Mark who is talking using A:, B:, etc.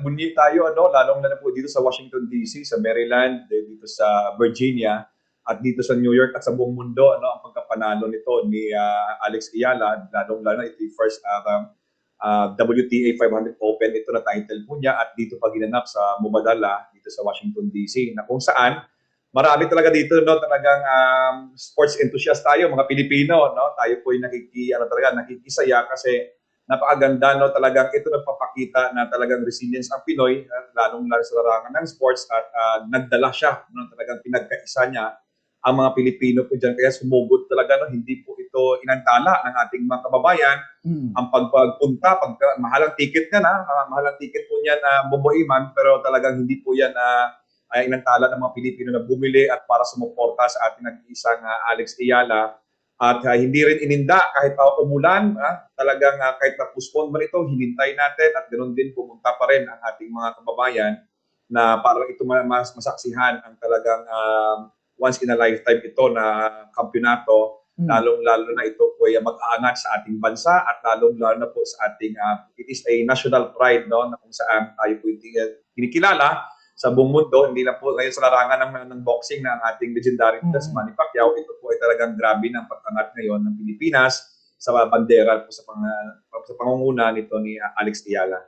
A: nagbunyi tayo, ano, lalong-lalo po dito sa Washington DC, sa Maryland, dito sa Virginia, at dito sa New York at sa buong mundo, ano, ang pagkapanalo nito ni Alex Ayala, lalong-lalo ito yung first WTA 500 Open, ito na title po niya, at dito pa ginanap sa Mubadala, dito sa Washington DC, na kung saan marami talaga dito, no, talagang sports enthusiast tayo, mga Pilipino, no, tayo po yung nakikisaya kasi napakaganda, no, talagang ito nagpapakita na talagang resilience ang Pinoy, lalong-lalo sa larangan ng sports, at nagdala siya, no, talagang pinagkaisa niya ang mga Pilipino po dyan. Kaya sumugod talaga, no, hindi po ito inantala ng ating mga kababayan. Ang pagpunta, mahalang ticket nga na, mahalang ticket po niya na bubuiman, pero talagang hindi po yan ay inantala ng mga Pilipino na bumili at para sumuporta sa ating nag-iisang Alex Ayala. At hindi rin ininda kahit umulan, talagang kahit na-postpone man ito, hinintay natin at ganoon din pumunta pa rin ang ating mga kababayan na para ito mas masaksihan ang talagang once in a lifetime ito na kampyonato, lalong-lalo na ito po ay mag-aangat sa ating bansa at lalong-lalo na po sa ating, it is a national pride, no, na kung saan tayo po kinikilala sa buong mundo, hindi na po ngayon sa larangan ng boxing na ang ating legendary Manny Pacquiao, ito po ay talagang grabe ng pag-angat ngayon ng Pilipinas sa bandera po sa pangunguna nito ni Alex Ayala.